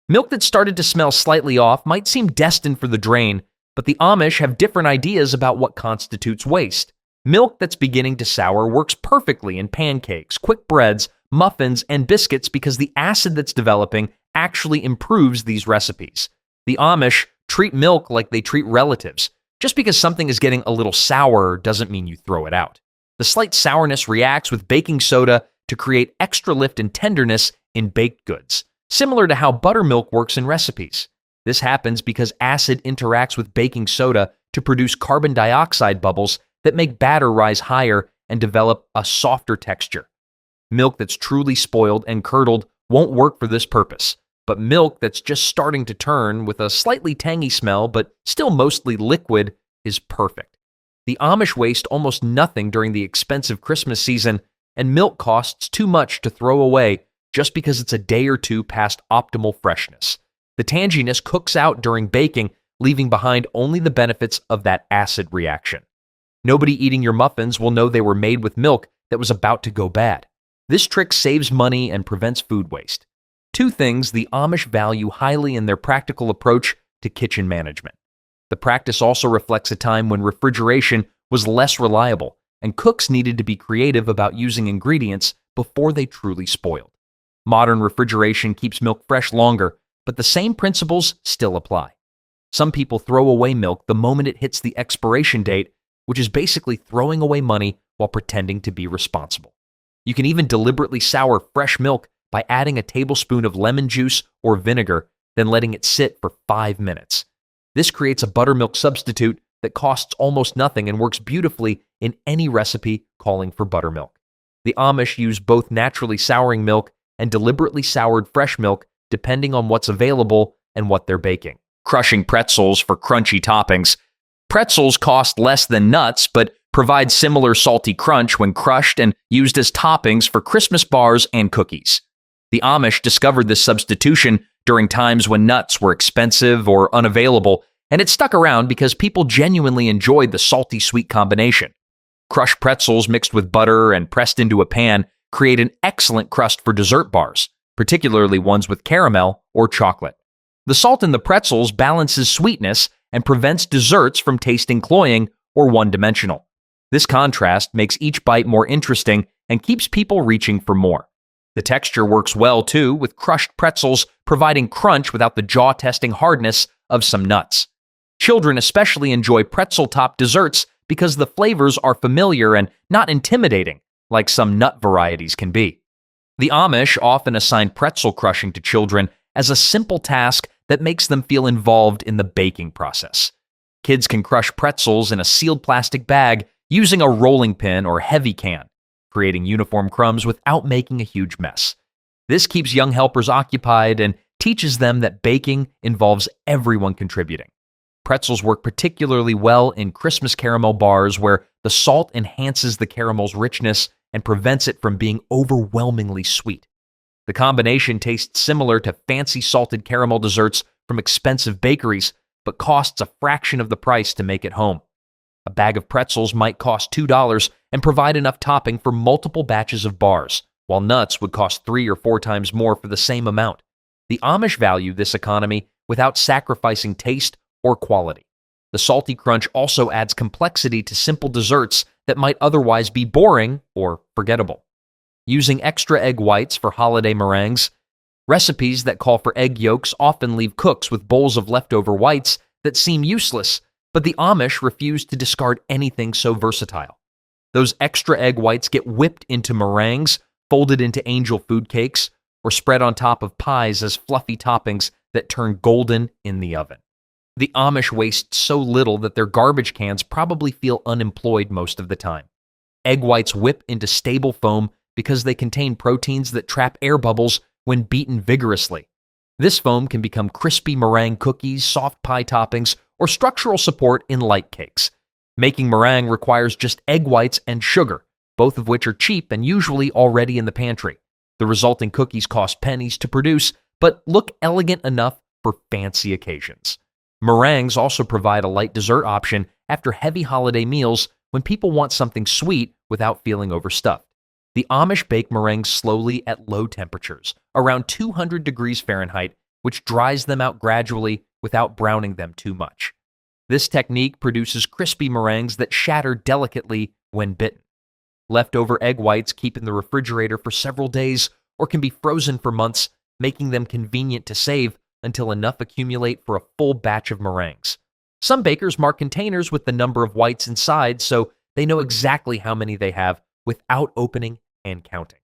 Milk that started to smell slightly off might seem destined for the drain, but the Amish have different ideas about what constitutes waste. Milk that's beginning to sour works perfectly in pancakes, quick breads, muffins, and biscuits because the acid that's developing actually improves these recipes. The Amish treat milk like they treat relatives. Just because something is getting a little sour doesn't mean you throw it out. The slight sourness reacts with baking soda to create extra lift and tenderness in baked goods, similar to how buttermilk works in recipes. This happens because acid interacts with baking soda to produce carbon dioxide bubbles that make batter rise higher and develop a softer texture. Milk that's truly spoiled and curdled won't work for this purpose, but milk that's just starting to turn with a slightly tangy smell but still mostly liquid is perfect. The Amish waste almost nothing during the expensive Christmas season, and milk costs too much to throw away just because it's a day or two past optimal freshness. The tanginess cooks out during baking, leaving behind only the benefits of that acid reaction. Nobody eating your muffins will know they were made with milk that was about to go bad. This trick saves money and prevents food waste. Two things the Amish value highly in their practical approach to kitchen management. The practice also reflects a time when refrigeration was less reliable, and cooks needed to be creative about using ingredients before they truly spoiled. Modern refrigeration keeps milk fresh longer, but the same principles still apply. Some people throw away milk the moment it hits the expiration date, which is basically throwing away money while pretending to be responsible. You can even deliberately sour fresh milk by adding a tablespoon of lemon juice or vinegar, then letting it sit for 5 minutes. This creates a buttermilk substitute that costs almost nothing and works beautifully in any recipe calling for buttermilk. The Amish use both naturally souring milk and deliberately soured fresh milk depending on what's available and what they're baking. Crushing pretzels for crunchy toppings. Pretzels cost less than nuts, but provide similar salty crunch when crushed and used as toppings for Christmas bars and cookies. The Amish discovered this substitution during times when nuts were expensive or unavailable, and it stuck around because people genuinely enjoyed the salty-sweet combination. Crushed pretzels mixed with butter and pressed into a pan create an excellent crust for dessert bars, particularly ones with caramel or chocolate. The salt in the pretzels balances sweetness and prevents desserts from tasting cloying or one-dimensional. This contrast makes each bite more interesting and keeps people reaching for more. The texture works well, too, with crushed pretzels providing crunch without the jaw-testing hardness of some nuts. Children especially enjoy pretzel-topped desserts because the flavors are familiar and not intimidating, like some nut varieties can be. The Amish often assign pretzel crushing to children as a simple task that makes them feel involved in the baking process. Kids can crush pretzels in a sealed plastic bag using a rolling pin or heavy can, creating uniform crumbs without making a huge mess. This keeps young helpers occupied and teaches them that baking involves everyone contributing. Pretzels work particularly well in Christmas caramel bars where the salt enhances the caramel's richness and prevents it from being overwhelmingly sweet. The combination tastes similar to fancy salted caramel desserts from expensive bakeries, but costs a fraction of the price to make at home. A bag of pretzels might cost $2 and provide enough topping for multiple batches of bars, while nuts would cost 3 or 4 times more for the same amount. The Amish value this economy without sacrificing taste or quality. The salty crunch also adds complexity to simple desserts that might otherwise be boring or forgettable. Using extra egg whites for holiday meringues. Recipes that call for egg yolks often leave cooks with bowls of leftover whites that seem useless, but the Amish refuse to discard anything so versatile. Those extra egg whites get whipped into meringues, folded into angel food cakes, or spread on top of pies as fluffy toppings that turn golden in the oven. The Amish waste so little that their garbage cans probably feel unemployed most of the time. Egg whites whip into stable foam because they contain proteins that trap air bubbles when beaten vigorously. This foam can become crispy meringue cookies, soft pie toppings, or structural support in light cakes. Making meringue requires just egg whites and sugar, both of which are cheap and usually already in the pantry. The resulting cookies cost pennies to produce, but look elegant enough for fancy occasions. Meringues also provide a light dessert option after heavy holiday meals when people want something sweet without feeling overstuffed. The Amish bake meringues slowly at low temperatures, around 200 degrees Fahrenheit, which dries them out gradually without browning them too much. This technique produces crispy meringues that shatter delicately when bitten. Leftover egg whites keep in the refrigerator for several days or can be frozen for months, making them convenient to save until enough accumulate for a full batch of meringues. Some bakers mark containers with the number of whites inside so they know exactly how many they have without opening and counting.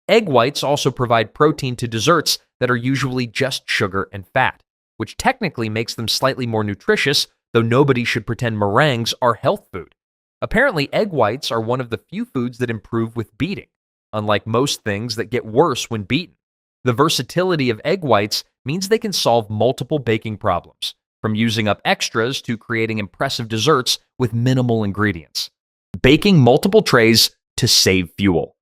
Egg whites also provide protein to desserts that are usually just sugar and fat, which technically makes them slightly more nutritious, though nobody should pretend meringues are health food. Apparently, egg whites are one of the few foods that improve with beating, unlike most things that get worse when beaten. The versatility of egg whites means they can solve multiple baking problems, from using up extras to creating impressive desserts with minimal ingredients. Baking multiple trays to save fuel.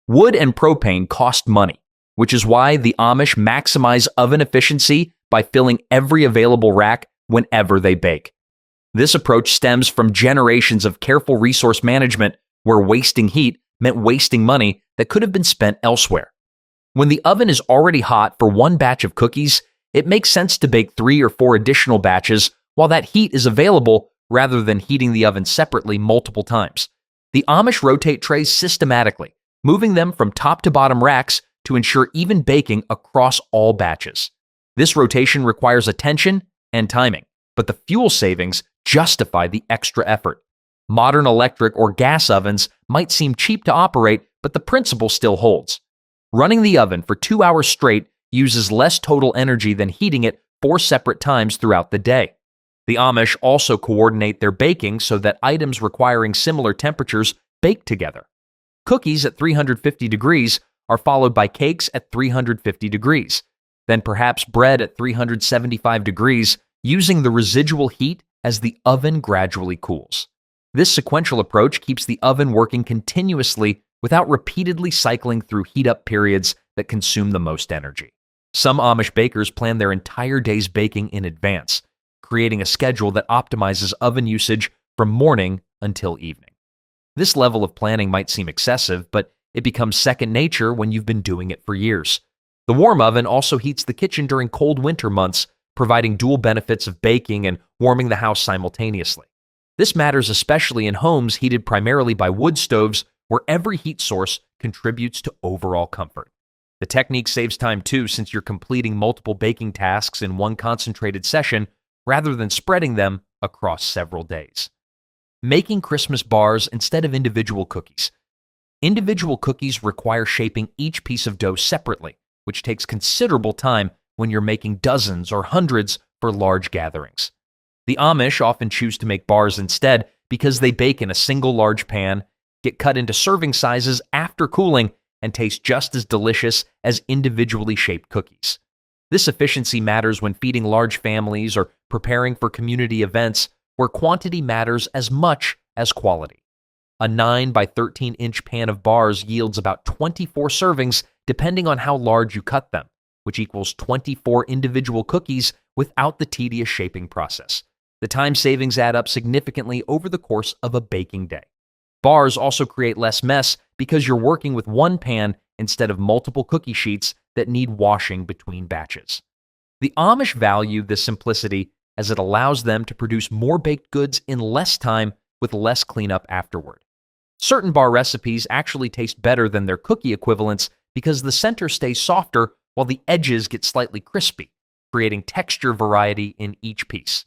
Wood and propane cost money, which is why the Amish maximize oven efficiency by filling every available rack whenever they bake. This approach stems from generations of careful resource management where wasting heat meant wasting money that could have been spent elsewhere. When the oven is already hot for one batch of cookies, it makes sense to bake 3 or 4 additional batches while that heat is available rather than heating the oven separately multiple times. The Amish rotate trays systematically, moving them from top to bottom racks to ensure even baking across all batches. This rotation requires attention and timing, but the fuel savings justify the extra effort. Modern electric or gas ovens might seem cheap to operate, but the principle still holds. Running the oven for 2 hours straight uses less total energy than heating it 4 separate times throughout the day. The Amish also coordinate their baking so that items requiring similar temperatures bake together. Cookies at 350 degrees are followed by cakes at 350 degrees, then perhaps bread at 375 degrees, using the residual heat as the oven gradually cools. This sequential approach keeps the oven working continuously without repeatedly cycling through heat-up periods that consume the most energy. Some Amish bakers plan their entire day's baking in advance, creating a schedule that optimizes oven usage from morning until evening. This level of planning might seem excessive, but it becomes second nature when you've been doing it for years. The warm oven also heats the kitchen during cold winter months, providing dual benefits of baking and warming the house simultaneously. This matters especially in homes heated primarily by wood stoves, where every heat source contributes to overall comfort. The technique saves time too, since you're completing multiple baking tasks in one concentrated session rather than spreading them across several days. Making Christmas bars instead of individual cookies. Individual cookies require shaping each piece of dough separately, which takes considerable time when you're making dozens or hundreds for large gatherings. The Amish often choose to make bars instead because they bake in a single large pan, get cut into serving sizes after cooling, and taste just as delicious as individually shaped cookies. This efficiency matters when feeding large families or preparing for community events where quantity matters as much as quality. A 9 by 13-inch pan of bars yields about 24 servings depending on how large you cut them, which equals 24 individual cookies without the tedious shaping process. The time savings add up significantly over the course of a baking day. Bars also create less mess because you're working with one pan instead of multiple cookie sheets that need washing between batches. The Amish value this simplicity as it allows them to produce more baked goods in less time with less cleanup afterward. Certain bar recipes actually taste better than their cookie equivalents because the center stays softer while the edges get slightly crispy, creating texture variety in each piece.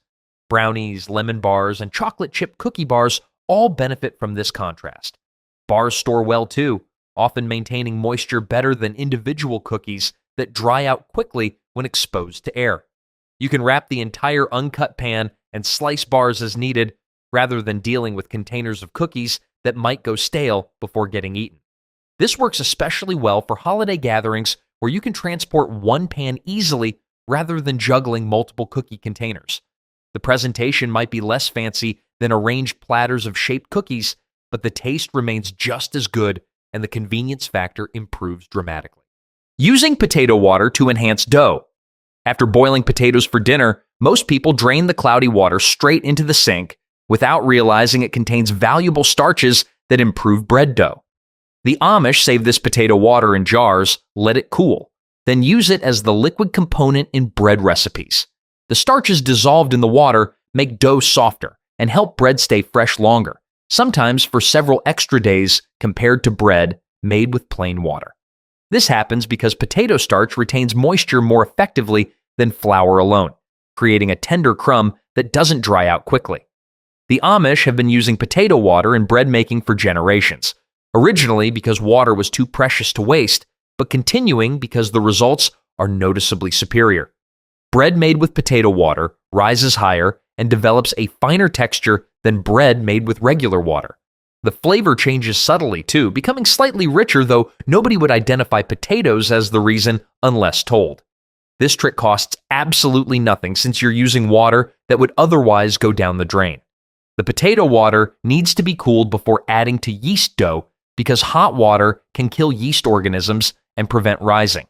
Brownies, lemon bars, and chocolate chip cookie bars all benefit from this contrast. Bars store well too, often maintaining moisture better than individual cookies that dry out quickly when exposed to air. You can wrap the entire uncut pan and slice bars as needed, rather than dealing with containers of cookies that might go stale before getting eaten. This works especially well for holiday gatherings where you can transport one pan easily rather than juggling multiple cookie containers. The presentation might be less fancy than arranged platters of shaped cookies, but the taste remains just as good and the convenience factor improves dramatically. Using potato water to enhance dough. After boiling potatoes for dinner, most people drain the cloudy water straight into the sink without realizing it contains valuable starches that improve bread dough. The Amish save this potato water in jars, let it cool, then use it as the liquid component in bread recipes. The starches dissolved in the water make dough softer and help bread stay fresh longer, sometimes for several extra days compared to bread made with plain water. This happens because potato starch retains moisture more effectively than flour alone, creating a tender crumb that doesn't dry out quickly. The Amish have been using potato water in bread making for generations, originally because water was too precious to waste, but continuing because the results are noticeably superior. Bread made with potato water rises higher and develops a finer texture than bread made with regular water. The flavor changes subtly too, becoming slightly richer, though nobody would identify potatoes as the reason unless told. This trick costs absolutely nothing since you're using water that would otherwise go down the drain. The potato water needs to be cooled before adding to yeast dough because hot water can kill yeast organisms and prevent rising.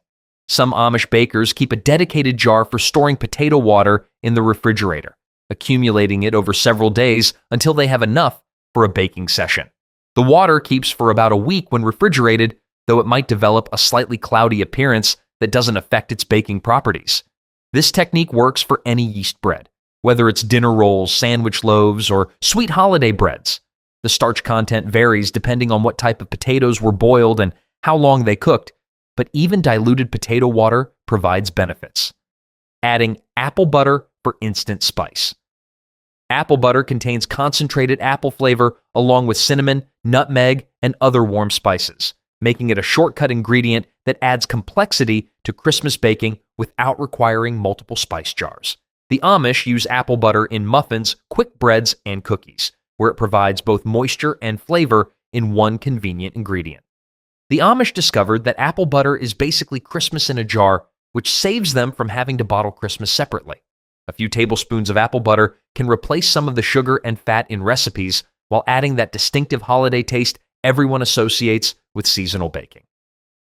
Some Amish bakers keep a dedicated jar for storing potato water in the refrigerator, accumulating it over several days until they have enough for a baking session. The water keeps for about a week when refrigerated, though it might develop a slightly cloudy appearance that doesn't affect its baking properties. This technique works for any yeast bread, whether it's dinner rolls, sandwich loaves, or sweet holiday breads. The starch content varies depending on what type of potatoes were boiled and how long they cooked, but even diluted potato water provides benefits. Adding apple butter for instant spice. Apple butter contains concentrated apple flavor along with cinnamon, nutmeg, and other warm spices, making it a shortcut ingredient that adds complexity to Christmas baking without requiring multiple spice jars. The Amish use apple butter in muffins, quick breads, and cookies, where it provides both moisture and flavor in one convenient ingredient. The Amish discovered that apple butter is basically Christmas in a jar, which saves them from having to bottle Christmas separately. A few tablespoons of apple butter can replace some of the sugar and fat in recipes while adding that distinctive holiday taste everyone associates with seasonal baking.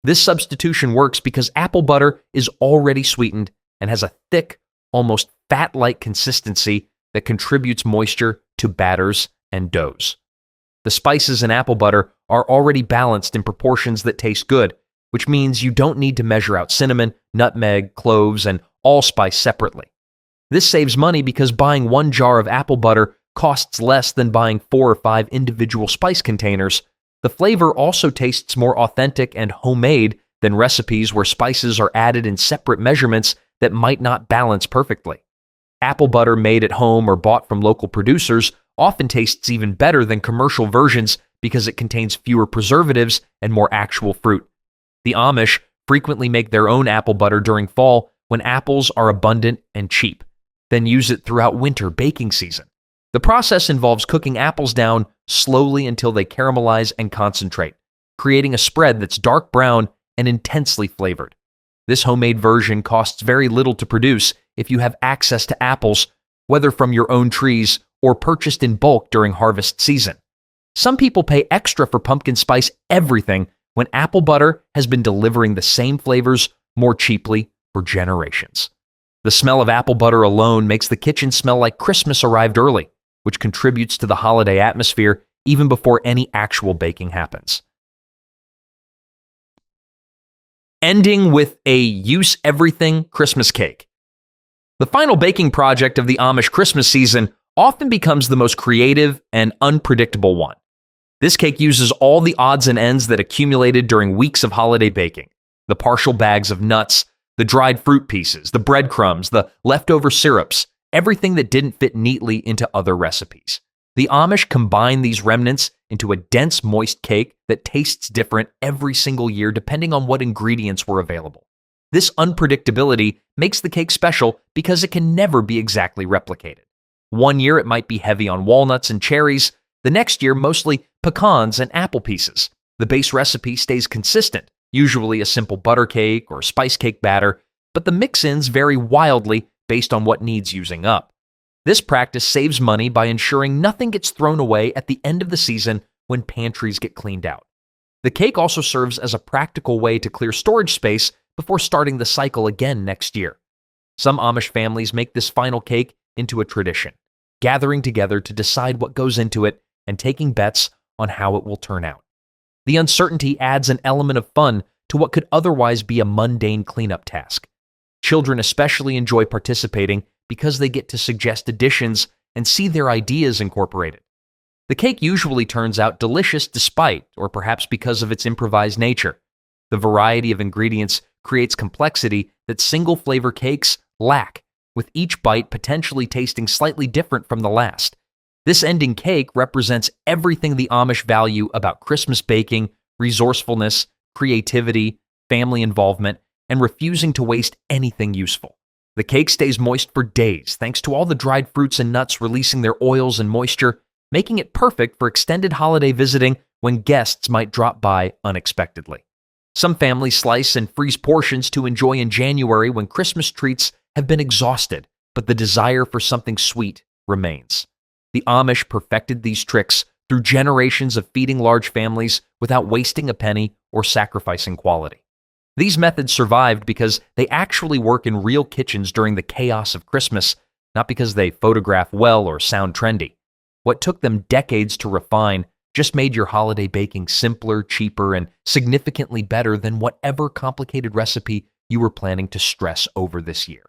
This substitution works because apple butter is already sweetened and has a thick, almost fat-like consistency that contributes moisture to batters and doughs. The spices in apple butter are already balanced in proportions that taste good, which means you don't need to measure out cinnamon, nutmeg, cloves, and allspice separately. This saves money because buying one jar of apple butter costs less than buying 4 or 5 individual spice containers. The flavor also tastes more authentic and homemade than recipes where spices are added in separate measurements that might not balance perfectly. Apple butter made at home or bought from local producers often tastes even better than commercial versions because it contains fewer preservatives and more actual fruit. The Amish frequently make their own apple butter during fall when apples are abundant and cheap, then use it throughout winter baking season. The process involves cooking apples down slowly until they caramelize and concentrate, creating a spread that's dark brown and intensely flavored. This homemade version costs very little to produce if you have access to apples, whether from your own trees or purchased in bulk during harvest season. Some people pay extra for pumpkin spice everything when apple butter has been delivering the same flavors more cheaply for generations. The smell of apple butter alone makes the kitchen smell like Christmas arrived early, which contributes to the holiday atmosphere even before any actual baking happens. Ending with a use-everything Christmas cake. The final baking project of the Amish Christmas season often becomes the most creative and unpredictable one. This cake uses all the odds and ends that accumulated during weeks of holiday baking: the partial bags of nuts, the dried fruit pieces, the breadcrumbs, the leftover syrups, everything that didn't fit neatly into other recipes. The Amish combine these remnants into a dense, moist cake that tastes different every single year depending on what ingredients were available. This unpredictability makes the cake special because it can never be exactly replicated. One year it might be heavy on walnuts and cherries, the next year mostly pecans and apple pieces. The base recipe stays consistent, usually a simple butter cake or spice cake batter, but the mix-ins vary wildly based on what needs using up. This practice saves money by ensuring nothing gets thrown away at the end of the season when pantries get cleaned out. The cake also serves as a practical way to clear storage space before starting the cycle again next year. Some Amish families make this final cake into a tradition, gathering together to decide what goes into it and taking bets on how it will turn out. The uncertainty adds an element of fun to what could otherwise be a mundane cleanup task. Children especially enjoy participating because they get to suggest additions and see their ideas incorporated. The cake usually turns out delicious despite, or perhaps because of its improvised nature. The variety of ingredients creates complexity that single-flavor cakes lack, with each bite potentially tasting slightly different from the last. This ending cake represents everything the Amish value about Christmas baking: resourcefulness, creativity, family involvement, and refusing to waste anything useful. The cake stays moist for days thanks to all the dried fruits and nuts releasing their oils and moisture, making it perfect for extended holiday visiting when guests might drop by unexpectedly. Some families slice and freeze portions to enjoy in January when Christmas treats have been exhausted, but the desire for something sweet remains. The Amish perfected these tricks through generations of feeding large families without wasting a penny or sacrificing quality. These methods survived because they actually work in real kitchens during the chaos of Christmas, not because they photograph well or sound trendy. What took them decades to refine just made your holiday baking simpler, cheaper, and significantly better than whatever complicated recipe you were planning to stress over this year.